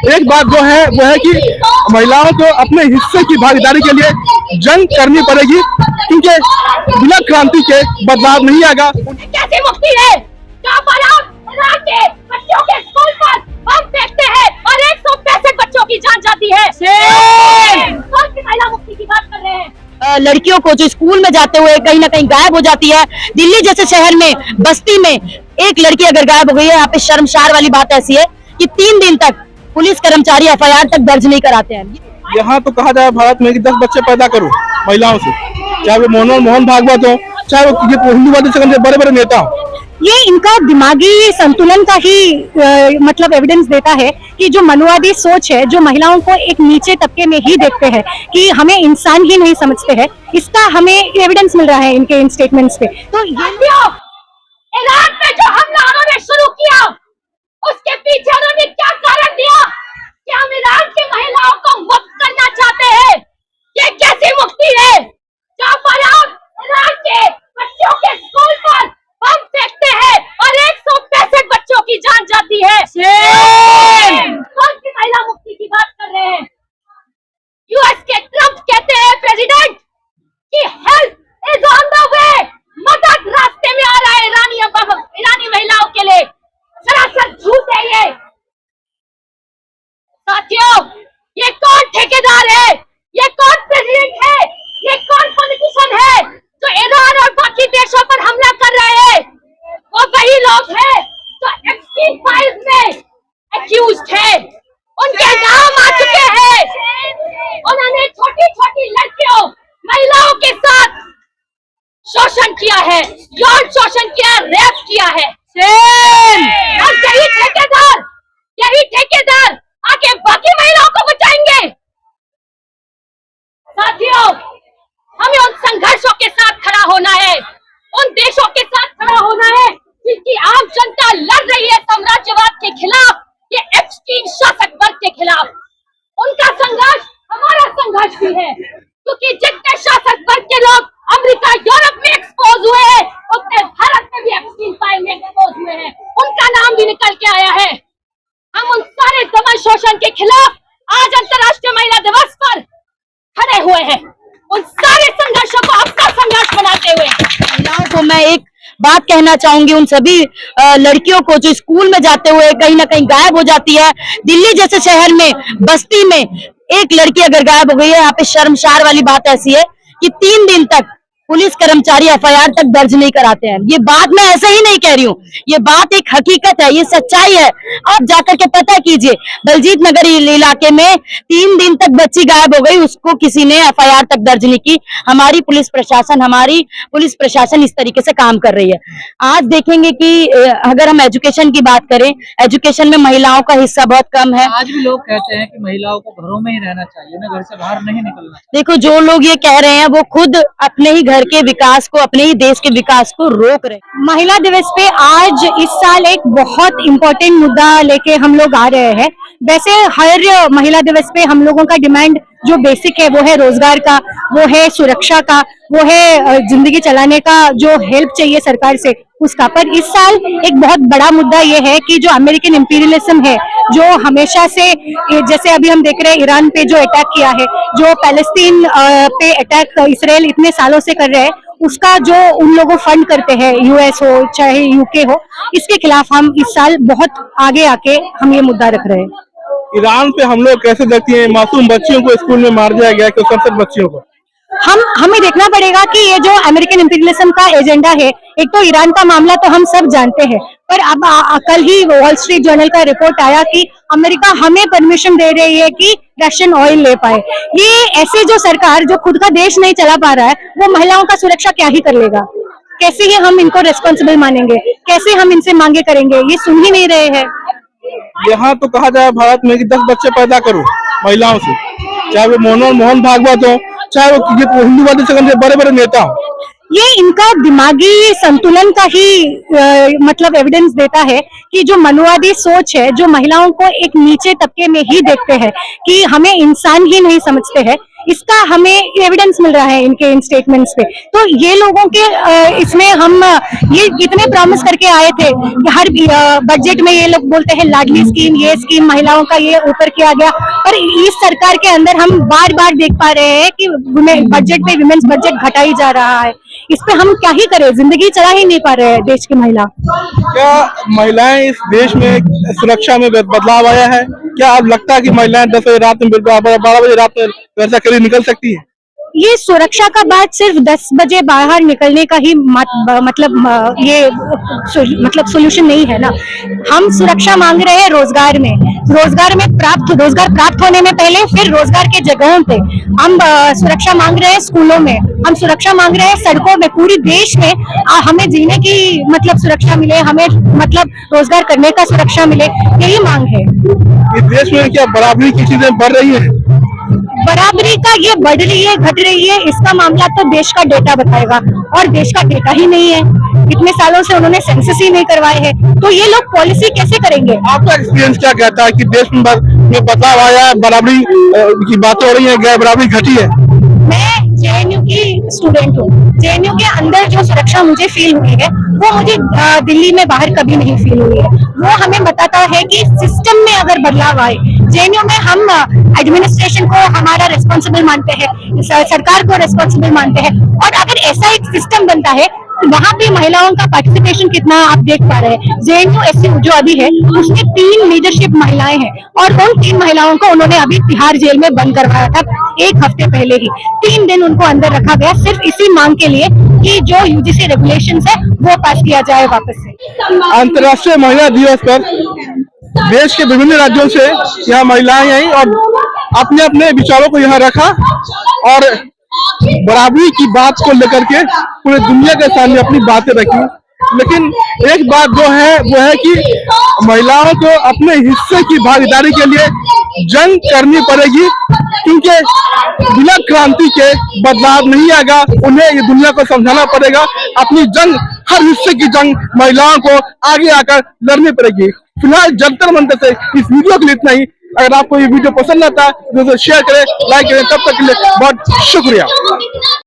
एक बात जो है वो है कि महिलाओं को अपने हिस्से की भागीदारी के लिए जंग करनी पड़ेगी, क्योंकि बिना क्रांति के बदलाव नहीं आएगा। कैसे मुक्ति है के बच्चों के स्कूल पर बम फेंकते हैं और 165 बच्चों की जान जाती है। कौन सी महिला मुक्ति की बात कर रहे हैं? लड़कियों को जो स्कूल में जाते हुए कहीं ना कहीं गायब हो जाती है। दिल्ली जैसे शहर में बस्ती में एक लड़की अगर गायब हो गई है, यहाँ पे शर्मसार वाली बात ऐसी है कि 3 दिन तक पुलिस कर्मचारी FIR तक दर्ज नहीं कराते हैं। यहाँ तो कहा जाए भारत में कि 10 बच्चे पैदा करो महिलाओं से, चाहे वो मोहन भागवत हो, चाहे वो हिंदुवादी संगठन के बड़े बड़े नेता हो। ये इनका दिमागी संतुलन का ही मतलब एविडेंस देता है कि जो मनुवादी सोच है, जो महिलाओं को एक नीचे तबके में ही देखते हैं कि हमें इंसान ही नहीं समझते हैं, इसका हमें एविडेंस मिल रहा है इनके इन स्टेटमेंट्स पे। तो ये ईरान पे जो हमला उन्होंने शुरू किया, उसके पीछे उन्होंने क्या कारण दिया कि हम ईरान की महिलाओं को मुक्त करना चाहते हैं। ये कैसी मुक्ति है जहाँ पर आप ईरान के बच्चों के स्कूल पर बम फेंकते हैं और 165 बच्चों की जान जाती है। कौन सी महिला मुक्ति की बात कर रहे हैं? यूएस के ट्रंप कहते हैं प्रेसिडेंट कि help is on the way, मदद रास्ते में आ रहा है ईरानी महिलाओं के लिए। सरासर झूठ है ये। साथियों, ये कौन ठेकेदार है? ये कौन प्रेसिडेंट है? ये कौन पॉलिटिशियन है जो ईरान और बाकी देशों पर हमला कर रहे हैं? वो वही लोग हैं जो एप्स्टीन फाइल्स में एक्यूज्ड है। उनके नाम आ चुके हैं। उन्होंने छोटी छोटी लड़कियों, महिलाओं के साथ शोषण किया है, यौन शोषण किया, रेप किया है। और यही ठेकेदार आगे बाकी महिलाओं को बचाएंगे। साथियों, हमें उन संघर्षों के साथ खड़ा होना है, उन देशों के साथ खड़ा होना है जिनकी आम जनता लड़ रही है साम्राज्यवाद के खिलाफ, ये एप्स्टीन शासक वर्ग के खिलाफ। उनका संघर्ष हमारा संघर्ष भी है, क्योंकि जितने शासक वर्ग के लोग अमेरिका, यूरोप में एक्सपोज हुए हैं, उतने भारत में भी एप्स्टीन फाइल में एक्सपोज हुए हैं। उनका नाम भी निकल के आया है। हम उन सारे दमन शोषण के खिलाफ आज अंतर्राष्ट्रीय महिला दिवस पर खड़े हुए हैं। उन सारे संघर्षों को अपना संघर्ष बनाते हुए महिलाओं को मैं एक बात कहना चाहूंगी, उन सभी लड़कियों को जो स्कूल में जाते हुए कहीं ना कहीं गायब हो जाती है। दिल्ली जैसे शहर में बस्ती में एक लड़की अगर गायब हो गई है, यहाँ पे शर्मसार वाली बात ऐसी है कि 3 दिन तक पुलिस कर्मचारी FIR तक दर्ज नहीं कराते हैं। ये बात मैं ऐसे ही नहीं कह रही हूँ, ये बात एक हकीकत है, ये सच्चाई है। आप जाकर के पता कीजिए, दलजीत नगर इलाके में 3 दिन तक बच्ची गायब हो गई, उसको किसी ने FIR तक दर्ज नहीं की। हमारी पुलिस प्रशासन इस तरीके से काम कर रही है। आज देखेंगे कि अगर हम एजुकेशन की बात करें, एजुकेशन में महिलाओं का हिस्सा बहुत कम है। आज भी लोग कहते हैं कि महिलाओं को घरों में ही रहना चाहिए, ना घर से बाहर नहीं निकलना। देखो, जो लोग ये कह रहे हैं वो खुद अपने ही घर के विकास को, अपने ही देश के विकास को रोक रहे हैं। महिला दिवस पे आज इस साल एक बहुत इम्पोर्टेंट मुद्दा लेके हम लोग आ रहे हैं। वैसे हर महिला दिवस पे हम लोगों का डिमांड जो बेसिक है वो है रोजगार का, वो है सुरक्षा का, वो है जिंदगी चलाने का, जो हेल्प चाहिए सरकार से उसका। पर इस साल एक बहुत बड़ा मुद्दा ये है कि जो अमेरिकन इंपीरियलिज्म है, जो हमेशा से, जैसे अभी हम देख रहे हैं ईरान पे जो अटैक किया है, जो पैलेस्टीन पे अटैक इसराइल इतने सालों से कर रहे हैं, उसका जो उन लोगों फंड करते हैं, US हो चाहे UK हो, इसके खिलाफ हम इस साल बहुत आगे आके हम ये मुद्दा रख रहे हैं। ईरान पे हम लोग कैसे देखती हैं? मासूम बच्चियों को स्कूल में मार दिया गया, 67 बच्चियों को। हमें देखना पड़ेगा कि ये जो अमेरिकन इंपीरियलिज्म का एजेंडा है, एक तो ईरान का मामला तो हम सब जानते हैं, पर अब कल ही वॉल स्ट्रीट जर्नल का रिपोर्ट आया कि अमेरिका हमें परमिशन दे रही है कि रशियन ऑयल ले पाए। ये ऐसे जो सरकार जो खुद का देश नहीं चला पा रहा है, वो महिलाओं का सुरक्षा क्या ही कर लेगा? कैसे ही हम इनको रेस्पॉन्सिबल मानेंगे? कैसे हम इनसे मांगे करेंगे? ये सुन ही नहीं रहे हैं। यहाँ तो कहा जाए भारत में कि 10 बच्चे पैदा करो महिलाओं से, चाहे वो मोहन भागवत हो, चाहे वो हिंदुवादी संगठन के बड़े बड़े नेता हो। ये इनका दिमागी संतुलन का ही मतलब एविडेंस देता है कि जो मनुवादी सोच है, जो महिलाओं को एक नीचे तबके में ही देखते हैं कि हमें इंसान ही नहीं समझते हैं, इसका हमें एविडेंस मिल रहा है इनके इन स्टेटमेंट्स पे। तो ये लोगों के इसमें हम ये इतने प्रॉमिस करके आए थे कि हर बजट में ये लोग बोलते हैं लाडली स्कीम, ये स्कीम महिलाओं का ये ऊपर किया गया, पर इस सरकार के अंदर हम बार बार देख पा रहे हैं कि बजट पे विमेन्स बजट घटाई जा रहा है। इस पे हम क्या ही करें, जिंदगी चला ही नहीं पा रहे हैं देश की महिला। क्या महिलाएं इस देश में सुरक्षा में बदलाव आया है? क्या आप लगता है कि महिलाएं 10 बजे रात में 12 बजे रात में घर से करीब निकल सकती है? ये सुरक्षा का बात सिर्फ 10 बजे बाहर निकलने का ही मतलब ये मतलब सोल्यूशन नहीं है ना। हम सुरक्षा मांग रहे हैं रोजगार में रोजगार प्राप्त होने में पहले, फिर रोजगार के जगहों पे हम सुरक्षा मांग रहे हैं। स्कूलों में हम सुरक्षा मांग रहे हैं, सड़कों में, पूरी देश में हमें जीने की मतलब सुरक्षा मिले, हमें मतलब रोजगार करने का सुरक्षा मिले, यही मांग है। इस देश में क्या बराबरी की चीजें बढ़ रही है? बराबरी का ये बढ़ रही है, घट रही है, इसका मामला तो देश का डेटा बताएगा, और देश का डेटा ही नहीं है। इतने सालों से उन्होंने सेंसस ही नहीं करवाए हैं, तो ये लोग पॉलिसी कैसे करेंगे? आपका एक्सपीरियंस क्या कहता है कि देश में बदलाव आया है, बराबरी की बातें हो रही है, गैर बराबरी घटी है? मैं जेएनयू की स्टूडेंट हूँ। जेएनयू के अंदर जो सुरक्षा मुझे फील हुई है वो मुझे दिल्ली में बाहर कभी नहीं फील हुई है। वो हमें बताता है कि सिस्टम में अगर बदलाव आए, जेएनयू में हम एडमिनिस्ट्रेशन को हमारा रिस्पॉन्सिबल मानते हैं, सरकार को रिस्पॉन्सिबल मानते हैं, और अगर ऐसा एक सिस्टम बनता है वहाँ पे महिलाओं का पार्टिसिपेशन कितना आप देख पा रहे हैं। जेएनयू एसयू जो अभी है उसमें 3 लीडरशिप महिलाएं हैं, और उन 3 महिलाओं को उन्होंने अभी तिहाड़ जेल में बंद करवाया था 1 हफ्ते पहले ही। 3 दिन उनको अंदर रखा गया सिर्फ इसी मांग के लिए कि जो यूजीसी रेगुलेशंस है वो पास किया जाए वापस से। अंतर्राष्ट्रीय महिला दिवस पर देश के विभिन्न राज्यों से यहाँ महिलाएं आई और अपने अपने विचारों को यहाँ रखा, और बराबरी की बात को लेकर के पूरे दुनिया के सामने अपनी बातें रखी। लेकिन एक बात जो है वो है कि महिलाओं को अपने हिस्से की भागीदारी के लिए जंग करनी पड़ेगी, क्योंकि बिना क्रांति के बदलाव नहीं आएगा। उन्हें ये दुनिया को समझाना पड़ेगा, अपनी जंग, हर हिस्से की जंग महिलाओं को आगे आकर लड़नी पड़ेगी। फिलहाल जंतर मंतर से इस वीडियो के लिए इतना ही। अगर आपको ये वीडियो पसंद आता है तो शेयर करें, लाइक करें। तब तक के लिए बहुत शुक्रिया।